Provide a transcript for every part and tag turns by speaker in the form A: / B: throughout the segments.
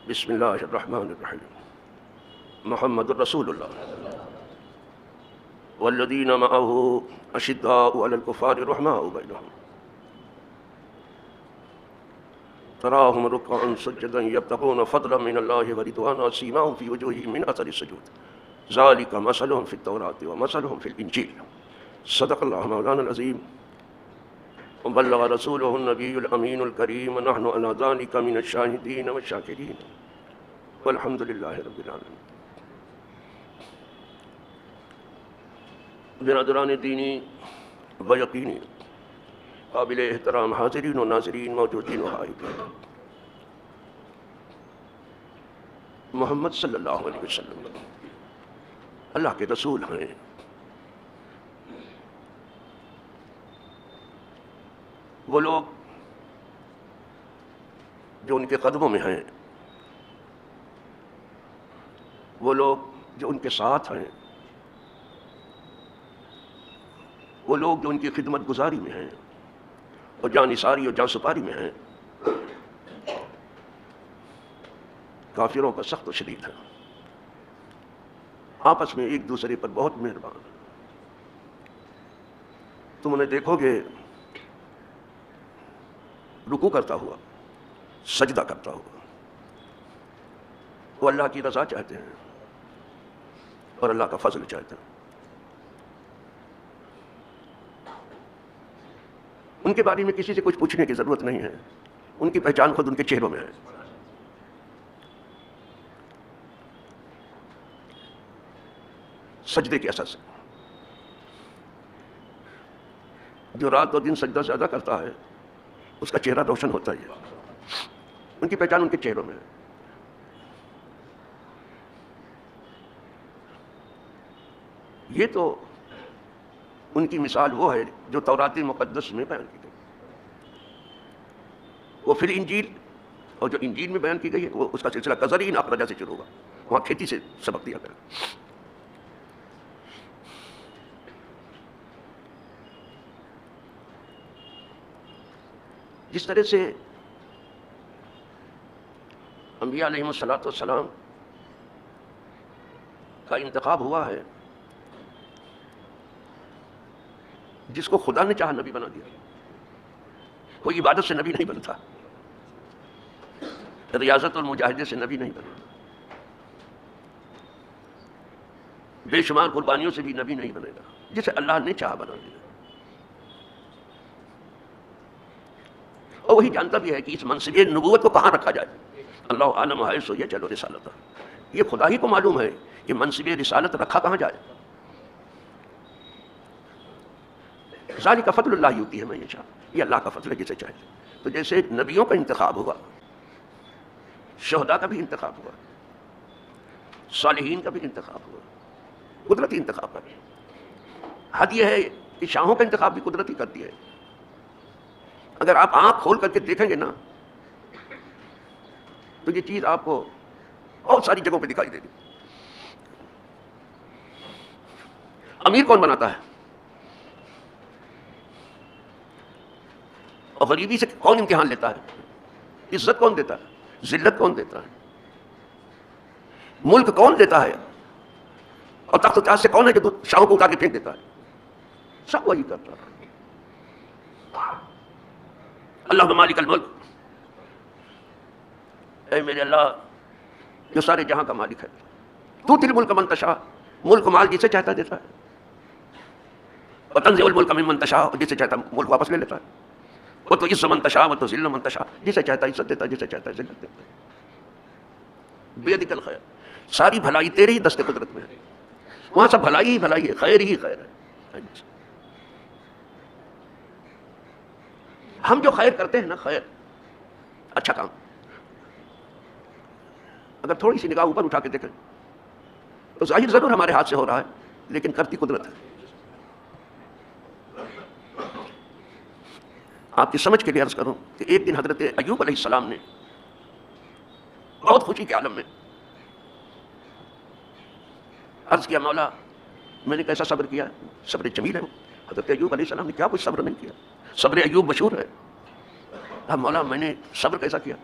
A: بسم اللہ الرحمن الرحیم محمد رسول اللہ والذین معه اشداء علی الکفار رحماء بینہم تراہم رکعا سجدا یبتغون فضلا من اللہ ورضوانا سیماہم فی وجوہہم من اثر السجود ذلک مثلہم فی التوراۃ ومثلہم فی الانجیل صدق اللہ مولانا العظیم وبلغ رسوله النبی الامین الکریم ونحن علی ذلک من الشاہدین والشاکرین والحمد للہ رب العالمین۔ برادران دینی و یقینی، قابل احترام حاضرین و ناظرین، موجودین و غائبین، محمد صلی اللہ علیہ وسلم اللہ کے رسول ہیں۔ وہ لوگ جو ان کے قدموں میں ہیں، وہ لوگ جو ان کے ساتھ ہیں، وہ لوگ جو ان کی خدمت گزاری میں ہیں اور جان نثاری اور جان سپاری میں ہیں، کافروں کا سخت و شدید ہے، آپس میں ایک دوسرے پر بہت مہربان ہیں۔ تم انہیں دیکھو گے رکوع کرتا ہوا، سجدہ کرتا ہوا، وہ اللہ کی رضا چاہتے ہیں اور اللہ کا فضل چاہتے ہیں۔ ان کے بارے میں کسی سے کچھ پوچھنے کی ضرورت نہیں ہے، ان کی پہچان خود ان کے چہروں میں ہے۔ سجدے کے اثر سے جو رات اور دن سجدہ سے ادا کرتا ہے اس کا چہرہ روشن ہوتا ہے، ان کی پہچان ان کے چہروں میں ہے۔ یہ تو ان کی مثال وہ ہے جو تورات مقدس میں بیان کی گئی، وہ پھر انجیل اور جو انجیل میں بیان کی گئی ہے وہ اس کا سلسلہ کزرعین اخرج سے شروع ہوگا، وہاں کھیتی سے سبق دیا گیا۔ جس طرح سے انبیاء علیہم السلام کا انتخاب ہوا ہے، جس کو خدا نے چاہا نبی بنا دیا۔ کوئی عبادت سے نبی نہیں بنتا، ریاضت اور مجاہدے سے نبی نہیں بنا، بے شمار قربانیوں سے بھی نبی نہیں بنے گا، جسے اللہ نے چاہا بنا دیا۔ اور وہی جانتا بھی ہے کہ اس منصب نبوت کو کہاں رکھا جائے۔ اللہ عالم حیث یجعل رسالتہ، یہ خدا ہی کو معلوم ہے کہ منصب رسالت رکھا کہاں جائے۔ ذالک فضل اللہ یؤتیہ من یشاء، یہ اللہ کا فضل ہے جسے چاہے۔ تو جیسے نبیوں کا انتخاب ہوا، شہداء کا بھی انتخاب ہوا، صالحین کا بھی انتخاب ہوا، قدرتی انتخاب ہے۔ حد یہ ہے کہ شاہوں کا انتخاب بھی قدرتی کرتی ہے۔ اگر آپ آنکھ کھول کر کے دیکھیں گے نا تو یہ چیز آپ کو بہت ساری جگہوں پہ دکھائی دے گی۔ امیر کون بناتا ہے؟ اور غریبی سے کون امتحان لیتا ہے؟ عزت کون دیتا ہے؟ ذلت کون دیتا ہے؟ ملک کون دیتا ہے؟ اور تخت و تاج سے کون ہے جو شاہوں کو اٹھا کے پھینک دیتا ہے؟ سب وہی کرتا ہے۔ اللہ مالک الملک، اے میرے اللہ جو سارے جہاں کا مالک ہے، تو تل ملک من تشاء، ملک مال جسے چاہتا دیتا ہے، وتنزع الملک ممن تشاء، جسے چاہتا ملک واپس لے لیتا ہے، وتعز من تشاء وتذل من تشاء، جسے چاہتا عزت دیتا ہے، جسے چاہتا ذلت دیتا ہے۔ بیدک الخیر، ساری بھلائی تیرے ہی دست قدرت میں ہے، وہاں سب بھلائی ہی بھلائی ہے، خیر ہی خیر ہے۔ ہم جو خیر کرتے ہیں نا، خیر اچھا کام، اگر تھوڑی سی نگاہ اوپر اٹھا کے دیکھیں تو ظاہر ضرور ہمارے ہاتھ سے ہو رہا ہے، لیکن کرتی قدرت ہے۔ آپ کی سمجھ کے لیے عرض کروں کہ ایک دن حضرت ایوب علیہ السلام نے بہت خوشی کے عالم میں عرض کیا، مولا میں نے کیسا صبر کیا؟ صبر جمیل ہے۔ حضرت ایوب علیہ السلام نے کیا کچھ صبر نہیں کیا، صبر ایوب مشہور ہے۔ اب مولا میں نے صبر کیسا کیا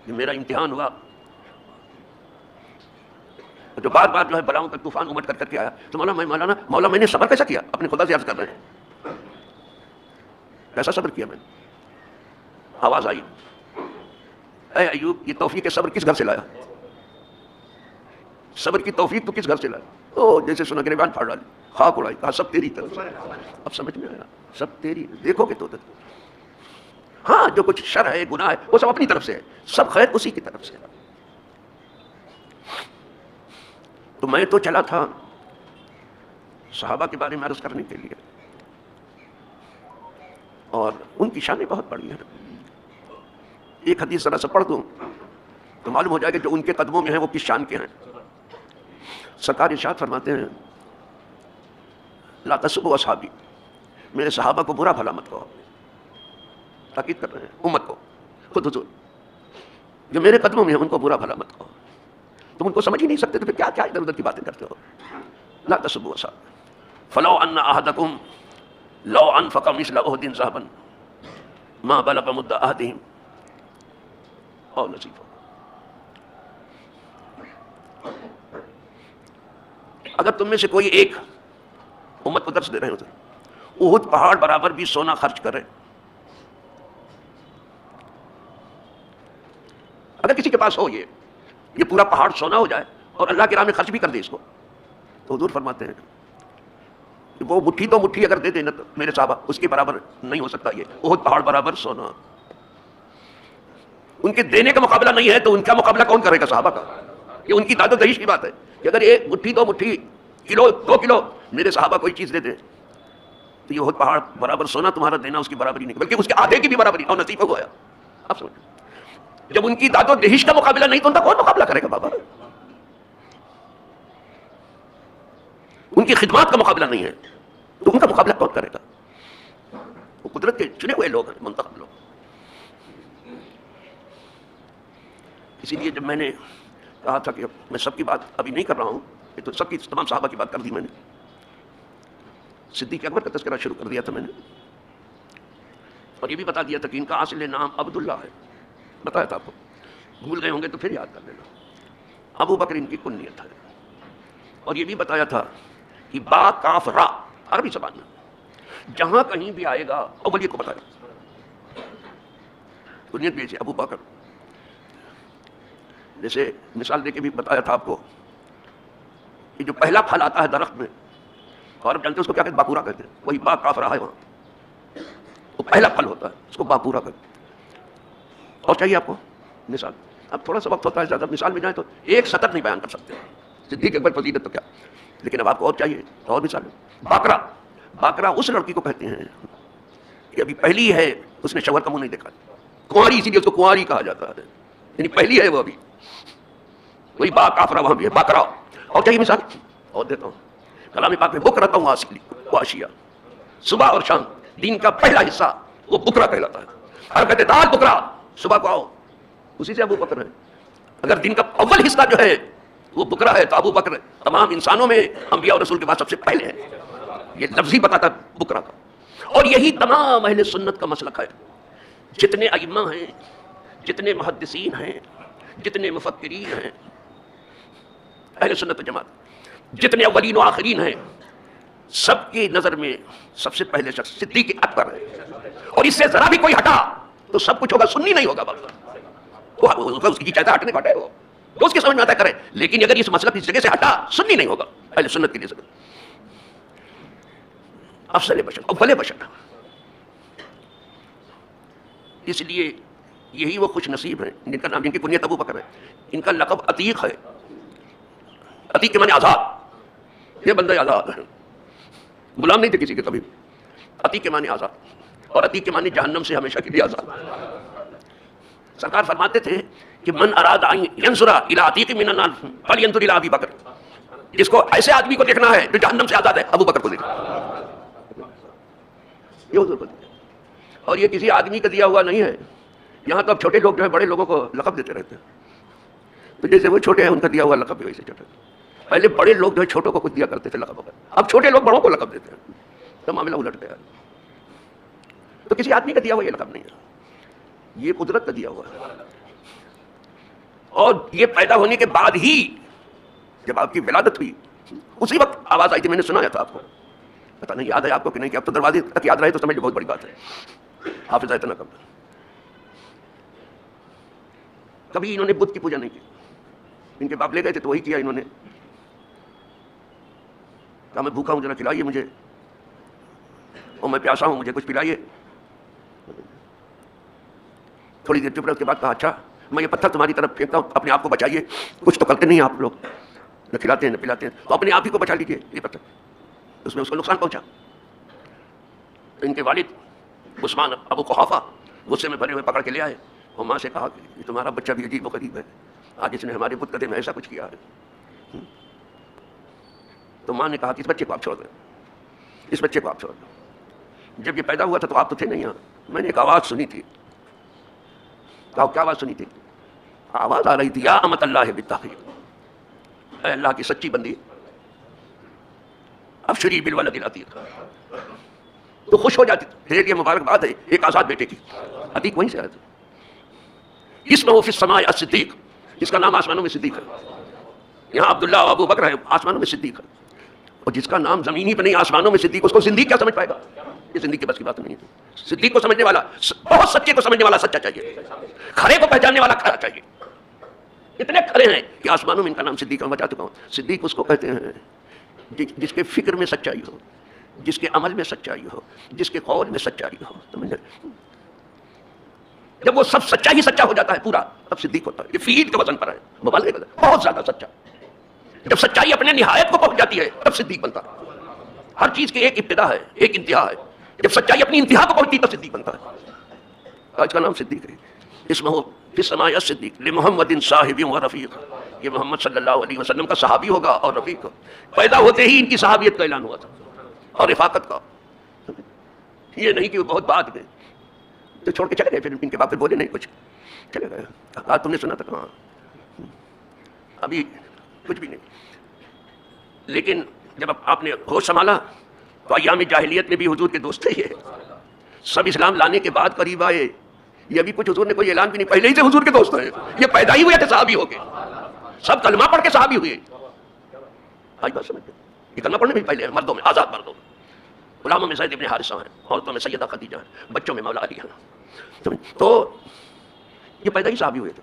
A: کہ میرا امتحان ہوا جو بار بار جو ہے بلاؤں کا طوفان امٹ کر کے آیا تو مولا میں نے صبر کیسا کیا؟ اپنے خدا سے عرض کر رہے ہیں کیسا صبر کیا میں نے؟ آواز آئی اے ایوب یہ توفیق صبر کس گھر سے لایا؟ صبر کی توفیق تو کس گھر سے لایا؟ او جیسے سنا گریبان پھاڑ ڈالی خاک اڑائی کہا سب تیری طرف سے. اب سمجھ میں آیا سب تیری. دیکھو گے تو ہاں جو کچھ شر ہے گناہ ہے وہ سب اپنی طرف سے ہے, سب خیر اسی کی طرف سے. تو میں تو چلا تھا صحابہ کے بارے میں عرض کرنے کے لیے, اور ان کی شانیں بہت بڑی ہیں. ایک حدیث ذرا سا پڑھ دوں تو معلوم ہو جائے گا جو ان کے قدموں میں ہیں وہ کس شان کے ہیں. سرکار ارشاد فرماتے ہیں لا تسبوا اصحابی, میرے صحابہ کو برا بھلا مت کہو. تاکید کر رہے ہیں امت کو, خود حضور جو میرے قدموں میں ہیں ان کو برا بھلا مت کہو. تم ان کو سمجھ ہی نہیں سکتے تو پھر کیا ادھر ادھر کی باتیں کرتے ہو. لا تسبوا اصحابی فلو ان احدکم لو انفق مثل احد ذهبا ما بلغ مد احدهم او نصیفہ. اگر تم میں سے کوئی ایک امت کو درس دے رہے ہو احد پہاڑ برابر بھی سونا خرچ کرے, اگر کسی کے پاس ہو یہ پورا پہاڑ سونا ہو جائے اور اللہ کی راہ میں خرچ بھی کر دے اس کو, تو حضور فرماتے ہیں کہ وہ مٹھی تو مٹھی اگر دے دینا تو میرے صحابہ اس کے برابر نہیں ہو سکتا. یہ احد پہاڑ برابر سونا, ان کے دینے کا مقابلہ نہیں ہے تو ان کا مقابلہ کون کرے گا صحابہ کا. یہ ان کی داد و دہیش کی بات ہے کہ اگر ایک مٹھی دو مٹھی کلو 2 کلو میرے صحابہ کوئی چیز دے دے تو یہ احد پہاڑ برابر سونا تمہارا دینا اس کی برابری نہیں بلکہ اس کے آدھے کی بھی برابری اور نصیب ہوا. اب سمجھ جب ان کی داد و دہیش کا مقابلہ نہیں تو ان کا کون مقابلہ کرے گا بابا. ان کی خدمات کا مقابلہ نہیں ہے تو ان کا مقابلہ کون کرے گا. وہ قدرت کے چنے ہوئے لوگ ہیں, منتخب لوگ. اسی لیے جب میں نے کہا تھا کہ میں سب کی بات ابھی نہیں کر رہا ہوں, یہ تو سب کی تمام صحابہ کی بات کر دی میں نے. صدیق اکبر کا تذکرہ شروع کر دیا تھا میں نے, اور یہ بھی بتا دیا تھا کہ ان کا اصل نام عبداللہ ہے. بتایا تھا آپ کو, بھول گئے ہوں گے تو پھر یاد کر لینا. ابو بکر ان کی کنیت ہے. اور یہ بھی بتایا تھا کہ با کاف را عربی زبان میں جہاں کہیں بھی آئے گا اولیت کو بتایا کنیت بھی ابو بکر. جیسے مثال دے کے بھی بتایا تھا آپ کو کہ جو پہلا پھل آتا ہے درخت میں, اور آپ جانتے ہیں اس کو کیا کہتے ہیں, باکورا کہتے ہیں. وہی با کاف را ہے وہاں, وہ پہلا پھل ہوتا ہے اس کو باکورا کہتے ہیں. اور چاہیے آپ کو مثال, اب تھوڑا سا وقت ہوتا ہے زیادہ مثال میں جائیں تو ایک سطر نہیں بیان کر سکتے. صدیق اکبر فضیلت تو کیا, لیکن اب آپ کو اور چاہیے تو اور مثال. باکرا اس لڑکی کو کہتے ہیں کہ ابھی پہلی ہے, اس نے شوہر کا منہ نہیں دیکھا, کنواری, اسی لیے اس کو کنواری کہا جاتا ہے, یعنی پہلی ہے وہ ابھی. وہی با کافرا وہاں بھی ہے باکرا. اور چاہیے مثال اور دیتا ہوں, کلام پاک میں بکرا ہوں آسلی واشیا, صبح اور شام دین کا پہلا حصہ وہ بکرا کہلاتا ہے. ہر کہتے دال بکرا صبح کو آؤ, اسی سے ابو بکر ہے. اگر دن کا اول حصہ جو ہے وہ بکرا ہے تو ابو بکر تمام انسانوں میں انبیاء اور رسول کے بعد سب سے پہلے ہے. یہ لفظ ہی بتاتا ہے بکرا کا. اور یہی تمام اہل سنت کا مسلک ہے. جتنے ائمہ ہیں, جتنے محدثین ہیں, جتنے مفکرین ہیں اہل سنت جماعت, جتنے اولین و آخرین ہیں, سب کی نظر میں سب سے پہلے شخص صدیق اکبر ہے. اور اس سے ذرا بھی کوئی ہٹا تو سب کچھ ہوگا, سنی نہیں ہوگا. اس کی چاہتا ہٹنے کا ہٹے وہ تو اس کی سمجھ میں آتا کرے, لیکن اگر اس مسئلہ کی جگہ سے ہٹا سنی نہیں ہوگا. اہل سنت کے لیے افضل بشر, اول بشر. اس لیے یہی وہ خوش نصیب ہیں جن کا نام, جن کی کنیت ابو بکر ہے. ان کا لقب عتیق ہے. عتیق کے معنی آزاد, یہ بندہ آزاد ہے, غلام نہیں تھے کسی کے کبھی. عتیق کے معنی آزاد, اور عتیق کے معنی جہنم سے ہمیشہ کے لیے آزاد. سرکار فرماتے تھے کہ من اراد ان ينظر الى عتیق من النار فلينظر الى ابی بکر. جس کو ایسے آدمی کو دیکھنا ہے جو جہنم سے آزاد ہے, ابو بکر کو دیکھنا. یہ حضور کو دیکھنا. اور یہ کسی آدمی کا دیا ہوا نہیں ہے. یہاں تو اب چھوٹے لوگ جو ہے بڑے لوگوں کو لقب دیتے رہتے ہیں, تو جیسے وہ چھوٹے ہیں ان کا دیا ہوا لقب بھی ویسے چھوٹے. پہلے بڑے لوگ جو ہے چھوٹوں کو کچھ دیا کرتے تھے لقب, اب چھوٹے لوگ بڑوں کو لقب دیتے ہیں. تو معاملہ الٹ گیا. تو کسی آدمی کا دیا ہوا یہ لقب نہیں ہے, یہ قدرت کا دیا ہوا ہے. اور یہ پیدا ہونے کے بعد ہی جب آپ کی ولادت ہوئی اسی وقت آواز آئی تھی، میں نے سنایا تھا آپ کو، پتہ نہیں یاد ہے آپ کو کہ نہیں، کہ اب تو دروازے تک یاد رہے تو سمجھ لو بہت بڑی بات ہے. حافظ اتنا کم. کبھی انہوں نے بت کی پوجا نہیں کی. ان کے باپ لے گئے تھے تو وہی کیا انہوں نے. کہا میں بھوکا ہوں ذرا کھلائیے مجھے، اور میں پیاسا ہوں مجھے کچھ پلائیے. تھوڑی دیر چپ رہے، اس کے بعد کہا اچھا میں یہ پتھر تمہاری طرف پھینکتا ہوں، اپنے آپ کو بچائیے. کچھ تو کرتے نہیں آپ لوگ، نہ کھلاتے ہیں نہ پلاتے ہیں، تو اپنے آپ ہی کو بچا لیجیے. یہ پتھر اس میں اس کو نقصان پہنچا. تو ان کے والد عثمان ابو قحافہ غصے میں بھرے ہوئے پکڑ کے لے آئے اور ماں سے کہا کہ تمہارا بچہ بھی عجیب و غریب ہے، آج اس نے ہمارے بت قدے میں ایسا کچھ کیا ہے. تو ماں نے کہا کہ اس بچے کو آپ چھوڑ دیں، اس بچے کو آپ چھوڑ دیں. جب یہ پیدا ہوا تھا تو آپ تو تھے نہیں یہاں. میں نے ایک آواز سنی تھی. کہا کیا آواز سنی تھی؟ آواز آ رہی تھی یا امت اللہ بالتحقیق، اے اللہ کی سچی بندی ابشری بالولد العتیق. تو خوش ہو جاتی تھی. یہ مبارکباد ہے ایک آزاد بیٹے کی. عتیق وہیں سے آیا تھا. اسمہ فی السماء الصدیق، جس کا نام آسمانوں میں صدیق ہے. یہاں عبداللہ و ابو بکر ہے، آسمانوں میں صدیق ہے. اور جس کا نام زمینی پہ نہیں آسمانوں میں صدیق، اس کو صدیق کیا سمجھ پائے گا؟ یہ صدیق کے بس کی بات نہیں ہے. صدیق کو سمجھنے والا، بہت سچے کو سمجھنے والا سچا چاہیے، کھڑے کو پہچاننے والا کھڑا چاہیے. اتنے کھڑے ہیں کہ آسمانوں میں ان کا نام صدیق ہے. میں بتا چکا ہوں. صدیق اس کو کہتے ہیں جس کے فکر میں سچائی ہو، جس کے عمل میں سچائی ہو، جس کے قول میں سچائی ہو. سمجھے؟ جب وہ سب سچا ہی سچا ہو جاتا ہے پورا، تب صدیق ہوتا ہے. یہ فیل کے وزن پر ہے، مبالغے کا بہت زیادہ سچا. جب سچائی اپنے نہایت کو پہنچ جاتی ہے تب صدیق بنتا ہے. ہر چیز کی ایک ابتدا ہے، ایک انتہا ہے. جب سچائی اپنی انتہا کو پہنچتی تب صدیق بنتا ہے. آج کا نام صدیق ہے. اسمہ فی السماء الصدیق لمحمد صاحب و رفیق. یہ محمد صلی اللہ علیہ وسلم کا صحابی ہوگا اور رفیق. پیدا ہوتے ہی ان کی صحابیت کا اعلان ہوا تھا اور رفاقت کا. یہ نہیں کہ وہ بہت بعد میں تو چھوڑ کے چلے گئے، پھر ان کے باپ بولے نہیں کچھ، چلے گئے. آج تم نے سنا تھا کہاں، ابھی کچھ بھی نہیں. لیکن جب آپ نے ہوش سنبھالا تو ایام جاہلیت میں بھی حضور کے دوست تھے. یہ سب اسلام لانے کے بعد قریب آئے. یہ ابھی کچھ حضور نے کوئی اعلان بھی نہیں، پہلے ہی سے حضور کے دوست ہیں. یہ پیدا ہی ہوئے تھے صحابی ہو کے، سب کلمہ پڑھ کے صحابی ہوئے. آج بات سمجھتے ہیں. یہ کلمہ پڑھنے میں پہلے ہیں، مردوں میں آزاد مردوں میں. غلاموں میں زید ابن حارثہ ہیں، عورتوں میں سیدہ خدیجہ ہیں، بچوں میں مولا علی ہیں. تو یہ پیدا ہی صحابی ہوئے تھے.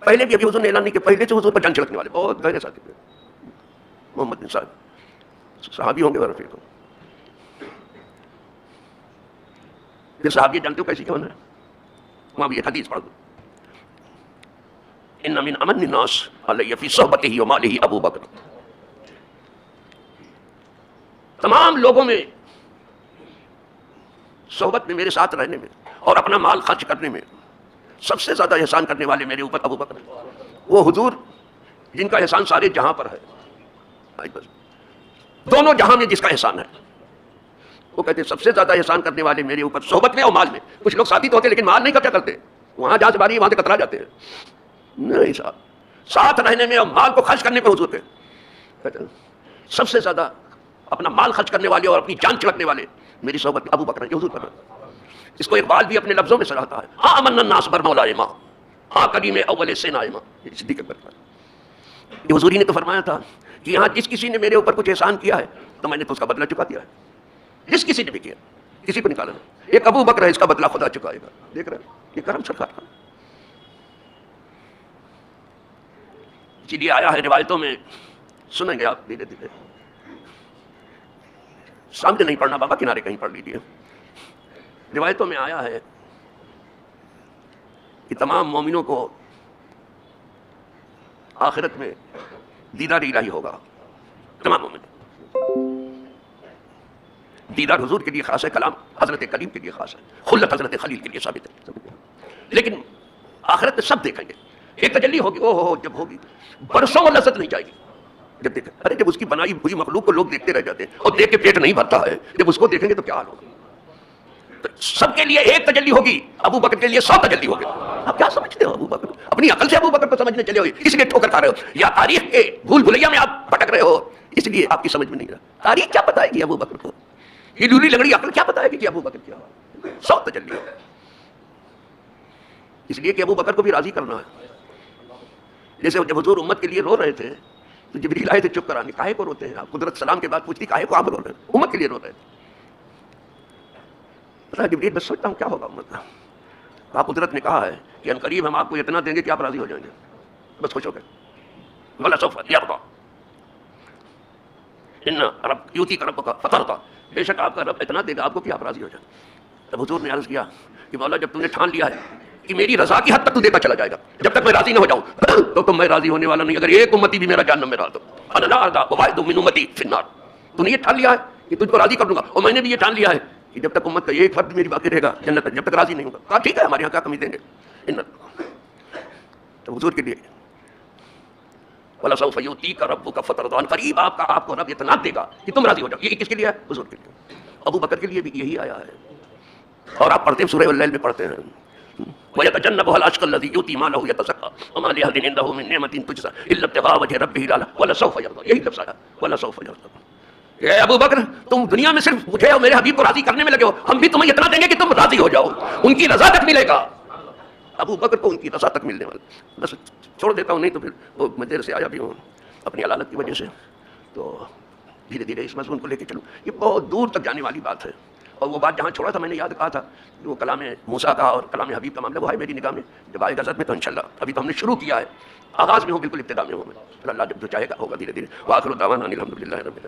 A: پہلے بھی ابھی حضور نے اعلان نہیں کہ پہلے سے حضور پر جان چھڑکنے والے بہت گہرے ساتھی تھے. محمد بن صاحب صحابی ہوں گے اور رفیق ہوں. پھر صحابی جانتے ہو کیسی کون ہے؟ وہاں بھی ایک حدیث پڑھ دو. ان من امن الناس علی فی صحبتہ و مالہ ابو بکر. تمام لوگوں میں صحبت میں، میرے ساتھ رہنے میں اور اپنا مال خرچ کرنے میں سب سے زیادہ احسان کرنے والے میرے اوپر ابو بکر ہیں. وہ حضور جن کا احسان سارے جہاں پر ہے. دونوں جہاں میں جس کا احسان ہے، وہ کہتے ہیں سب سے زیادہ احسان کرنے والے میرے اوپر صحبت میں اور مال میں. کچھ لوگ ساتھی تو ہوتے لیکن مال نہیں خرچہ کرتے، وہاں جہاں سے باری وہاں سے کترا جاتے ہیں. نہیں صاحب، ساتھ رہنے میں اور مال کو خرچ کرنے پہ حضور کے کہتے ہیں سب سے زیادہ اپنا مال خرچ کرنے والے اور اپنی جان چھڑکنے والے میری صحبت میں ابو بکر ہیں. حضور پر اس کو اقبال بھی اپنے لفظوں میں سراہتا ہے. آمن الناس برمولا ماں ہاں کریم اول سے نائمہ. یہ صدیق اکبر کا یہ حضور ہی نے تو فرمایا تھا کہ یہاں جس کسی نے میرے اوپر کچھ احسان کیا ہے تو میں نے تو اس کا بدلہ چکا دیا ہے. جس کسی نے بھی کیا، کسی کو نکالا نہیں. ایک ابو بکر ہے، اس کا بدلہ خدا چکائے گا. دیکھ رہے ہیں یہ کرم سرکار کا. اسی لیے آیا ہے روایتوں میں، سنیں گے آپ دھیرے دھیرے، سامنے نہیں پڑھنا بابا، کنارے کہیں پڑھ لیجیے. روایتوں میں آیا ہے کہ تمام مومنوں کو آخرت میں دیدار الہی ہوگا. تمام مومن دیدار حضور کے لیے خاص ہے، کلام حضرت کلیم کے لیے خاص ہے، خلت حضرت خلیل کے لیے ثابت ہے. لیکن آخرت میں سب دیکھیں گے. ایک تجلی ہوگی، او ہو جب ہوگی برسوں میں لذت نہیں جائے گی. جب دیکھیں، ارے جب اس کی بنائی ہوئی مخلوق کو لوگ دیکھتے رہ جاتے ہیں اور دیکھ کے پیٹ نہیں بھرتا ہے، جب اس کو دیکھیں گے تو کیا حال ہوگا. سب کے لیے ایک تجلی ہوگی، ابو بکر کے لیے 100 تجلی ہوگی. آپ کیا سمجھتے ہو ابو بکر؟ اپنی عقل سے ابو بکر کو سمجھنے چلے ہوئے، اس لیے ٹھوکر کھا رہے ہو، یا تاریخ کے بھول بھلیا میں آپ پٹک رہے ہو اس لیے آپ کی سمجھ میں نہیں رہا. تاریخ کیا بتائے گی ابو بکر کو؟ یہ لولی لنگڑی عقل کیا بتائے گی کہ ابو بکر کیا؟ 100 تجلی ہوگی. اس لیے کہ ابو بکر کو بھی راضی کرنا ہے. جیسے جب حضور امت کے لیے رو رہے تھے تو جبریل آئے تھے چپ کرانے. کاہے کو روتے ہیں آپ؟ قدرت سلام کے بعد پوچھتی کاہے کو آپ رو رہے ہیں؟ امت کے لیے رو رہے ہیں. جبریل بس سوچتا ہوں کیا ہوگا امت کا. کہا قدرت نے کہا ہے کہ ان قریب ہم آپ کو اتنا دیں گے کہ آپ راضی ہو جائیں گے. بس خوش ہو گئے. ولا سوف یرضی ان رب یوتی کا رب کا فترضی، بے شک آپ کا رب اتنا دے گا آپ کو کہ آپ راضی ہو جائیں. تب حضور نے عرض کیا کہ مولا جب تم نے ٹھان لیا ہے کہ میری رضا کی حد تک تو دیتا چلا جائے گا، جب تک میں راضی نہ ہو جاؤں تو میں راضی ہونے والا نہیں. اگر ایک امتی بھی میرا جہنم میں ڈال دو، انا لا ارضی وواحد من امتی فی النار. تو نے یہ ٹھان لیا ہے کہ تجھ کو راضی کر دوں گا، اور میں نے بھی یہ ٹھان لیا ہے کہ جب تک امت کا ایک فرد میری باقی رہے گا جنت تک، جب تک راضی نہیں ہوگا. کہا ٹھیک ہے ہمارے یہاں کیا کمی دیں گے. تو حضور کے لیے وَلَسَوْفَ يُؤْتِيكَ رَبُّكَ فَتَرْضَىٰ، قریب آپ کو رب اتنا دے گا کہ تم راضی ہو جاؤ. یہ کس کے لیے ہے؟ حضور کے لیے. ابو بکر کے لیے بھی یہی آیا ہے. اور آپ پڑھتے ہیں سورہ اللیل میں پڑھتے ہیں وَيَتَجَنَّبُهَا الْأَشْقَى الَّذِي يُؤْتِي مَالَهُ يَتَزَكَّىٰ وَمَا لِأَحَدٍ عِندَهُ مِن نِّعْمَةٍ تُجْزَىٰ إِلَّا ابْتِغَاءَ وَجْهِ رَبِّهِ الْأَعْلَىٰ وَلَسَوْفَ يَرْضَىٰ. یہی لفظ آیا وَلَسَوْفَ يَرْضَىٰ. اے ابو بکر تم دنیا میں صرف مجھے اور میرے حبیب کو راضی کرنے میں لگے ہو، ہم بھی تمہیں اتنا دیں گے کہ تم راضی ہو جاؤ. ان کی رضا تک ملے گا. ابو بکر کو ان کی رضا تک ملنے والا. بس چھوڑ دیتا ہوں، نہیں تو پھر وہ میں دیر سے آیا بھی ہوں اپنی علالت کی وجہ سے، تو دھیرے دھیرے اس مضمون کو لے کے چلوں. یہ بہت دور تک جانے والی بات ہے. اور وہ بات جہاں چھوڑا تھا میں نے یاد کہا تھا وہ کلام موسیٰ کا اور کلام حبیب کا معاملہ، وہ ہے میری نگاہ میں جب آئے گا زد میں تو انشاءاللہ. ابھی تو ہم نے شروع کیا ہے، آغاز میں ہوں، بالکل ابتدا میں ہوں. اللہ جب جو چاہے گا ہوگا دھیرے دھیرے. وآخر دعوانا ان الحمد للہ رب العالمین.